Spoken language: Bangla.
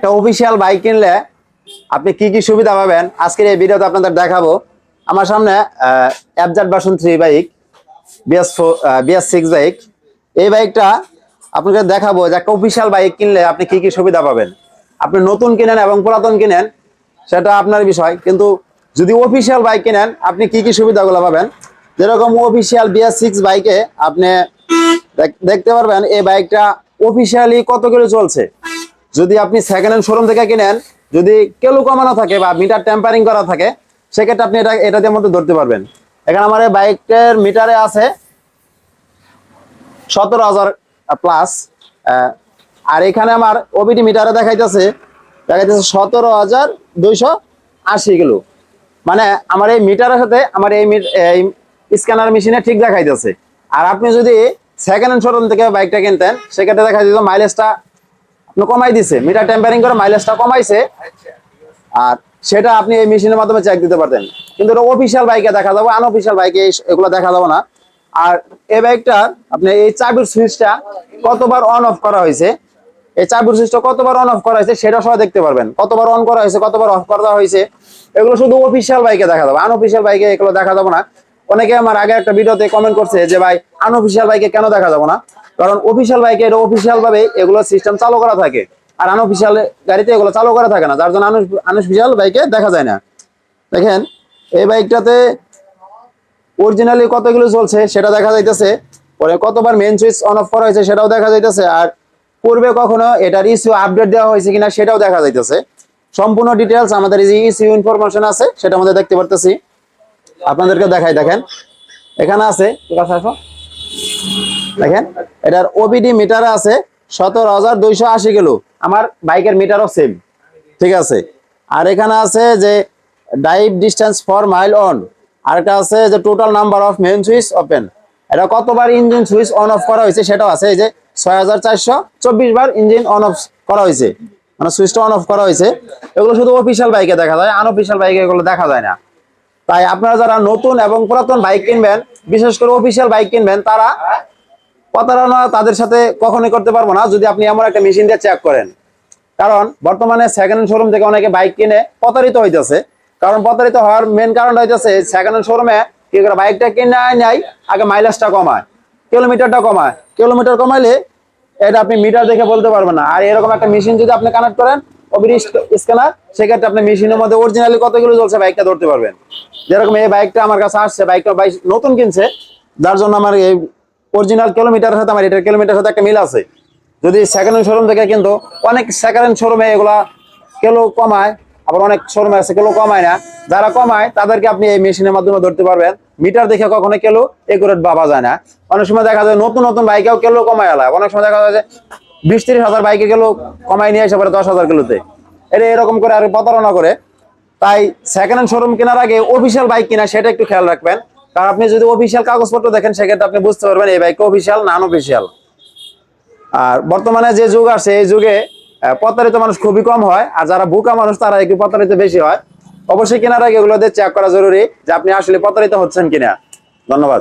একটা অফিসিয়াল বাইক কিনলে আপনি কি কি সুবিধা পাবেন আজকের এই ভিডিওতে আপনাদের দেখাবো। আমার সামনে FZ version 3 bike BS6 bike. এই বাইকটা আপনাকে দেখাবো যে একটা অফিসিয়াল বাইক কিনলে আপনি কি কি সুবিধা পাবেন। আপনি নতুন কিনেন এবং পুরাতন কিনেন সেটা আপনার বিষয়, কিন্তু যদি অফিসিয়াল বাইক কিনেন আপনি কি কি সুবিধাগুলো পাবেন। যেরকম অফিসিয়াল BS6 বাইকে আপনি দেখতে পারবেন এই বাইকটা অফিসিয়ালি কত কিলো চলছে। যদি আপনি সেকেন্ড হ্যান্ড শোরুম থেকে কিনেন, যদি কেলু কমানো থাকে বা মিটার টেম্পারিং করা থাকে, সেক্ষেত্রে আপনি এটাতে মধ্যে ধরতে পারবেন। এখানে আমার এই বাইকের মিটারে আছে 17,000 প্লাস, আর এখানে আমার ওবিডি মিটারে দেখাইতেছে 17,280 কিলো। মানে আমার এই মিটারের সাথে আমার এই স্ক্যানার মেশিনে ঠিক দেখাইতেছে। আর আপনি যদি সেকেন্ড হ্যান্ড শোরুম থেকে বাইকটা কিনতেন সেক্ষেত্রে দেখা যেত মাইলেজটা আপনি কমাই দিছে, মিটার টেম্পারিং করে মাইলেজটা কমাইছে, আর সেটা আপনি এই মেশিনের মাধ্যমে চেক দিতে পারতেন। কিন্তু এটা অফিসিয়াল বাইকে দেখা যাবে, আনঅফিসিয়াল বাইকে এগুলো দেখা যাবে না। আর এই বাইকটা আপনি এই চাবির সুইচটা কতবার অন অফ করা হয়েছে, এই চাবির সুইচটা কতবার অন অফ করা হয়েছে সেটা সবাই দেখতে পারবেন। কতবার অন করা হয়েছে, কতবার অফ করা হয়েছে, এগুলো শুধু অফিসিয়াল বাইকে দেখা যাবে, আনঅফিসিয়াল বাইকে এগুলো দেখা যাবে না। অনেকে আমার আগে একটা ভিডিওতে কমেন্ট করছে যে ভাই আনঅফিসিয়াল বাইকে কেন দেখা যাবে না, কারণ অফিসিয়াল বাইকে এটা অফিসিয়াল ভাবে এগুলো সিস্টেম চালু করা থাকে, আর আনঅফিসিয়াল গাড়িতে এগুলো চালু করা থাকে না, যার জন্য আনঅফিসিয়াল বাইকে দেখা যায় না। দেখেন এই বাইকটাতে অরিজিনালি কতগুলো চলছে সেটা দেখা যাইতেছে, পরে কতবার মেইন সুইচ অন অফ করা হয়েছে সেটাও দেখা যাইতেছে, আর পূর্বে কখনো এটার ইস্যু আপডেট দেওয়া হয়েছে কিনা সেটাও দেখা যাইতেছে। সম্পূর্ণ ডিটেলস আমাদের এই যে ইস্যু ইনফরমেশন আছে সেটা আমাদের দেখতে পারতেছি, আপনাদেরকে দেখাই। দেখেন এখানে আছে, দেখেন এটার ওবিডি মিটারে আছে 17,280 কিলো। আমার বাইকের মিটারও সেম, ঠিক আছে। আর এখানে আছে যে drive distance for mile on, আর একটা আছে যে total number of main switch open, এটা কতবার ইঞ্জিন সুইচ অন অফ করা হয়েছে সেটাও আছে। এই যে 6,424 বার ইঞ্জিন অন অফ করা হয়েছে, মানে সুইচটা অন অফ করা হয়েছে। এগুলো শুধু অফিসিয়াল বাইকে দেখা যায়, আনঅফিসিয়াল বাইকে এগুলো দেখা যায় না। তাই আপনারা যারা নতুন এবং পুরাতন বাইক কিনবেন, বিশেষ করে অফিসিয়াল বাইক কিনবেন, তারা প্রতারণা তাদের সাথে কখনোই করতে পারবো না যদি আপনি এমন একটা মেশিন দিয়ে চেক করেন। কারণ বর্তমানে সেকেন্ড হ্যান্ড শোরুম থেকে অনেকে বাইক কিনে প্রতারিত হইতেছে। কারণ প্রতারিত হওয়ার মেন কারণ হইতেছে সেকেন্ড হ্যান্ড শোরুমে কি করে বাইকটা কিনে নেয়, আগে মাইলেজটা কমায়, কিলোমিটারটা কমায়, কিলোমিটার কমাইলে এটা আপনি মিটার দেখে বলতে পারবেন না। আর এরকম একটা মেশিন যদি আপনি কানেক্ট করেন ওবিডি স্ক্যানার, সেক্ষেত্রে আপনি মেশিনের মধ্যে অরিজিনালি কতগুলো চলছে বাইকটা ধরতে পারবেন। যেরকম এই বাইকটা আমার কাছে আসছে, বাইকটা নতুন কিনছে, যার জন্য আমার এই অরিজিনাল কিলোমিটারের সাথে আমার এটার কিলোমিটারের সাথে একটা মিল আছে। যদি সেকেন্ড হ্যান্ড শোরুম থেকে কিন্তু অনেক সেকেন্ড হ্যান্ড শোরুমে এগুলা কিলো কমায়, আবার অনেক শোরুমে আছে কিলো কমায় না। যারা কমায় তাদেরকে আপনি এই মেশিনের মাধ্যমে ধরতে পারবেন। মিটার দেখে কখনো কিলো একুরেট ভাবা যায় না। অনেক সময় দেখা যায় নতুন নতুন বাইকেও কিলো কমায় আলায়, অনেক সময় দেখা যায় যে 20-30 হাজার বাইকে কিলো কমায় নিয়ে এসে পরে 10,000 কিলোতে, এটা এরকম করে আর প্রতারণা করে। তাই সেকেন্ড হ্যান্ড শোরুম কেনার আগে অফিসিয়াল বাইক কিনা সেটা একটু খেয়াল রাখবেন। কারণ আপনি যদি অফিসিয়াল কাগজপত্র দেখেন সেক্ষেত্রে আপনি বুঝতে পারবেন এই বাইক অফিসিয়াল না আনঅফিসিয়াল। আর বর্তমানে যে যুগ আছে এই যুগে প্রতারিত মানুষ খুবই কম হয়, আর যারা বোকা মানুষ তারা একটু প্রতারিত বেশি হয়। অবশ্যই কেনার আগে এগুলো চেক করা জরুরি যে আপনি আসলে প্রতারিত হচ্ছেন কিনা। ধন্যবাদ।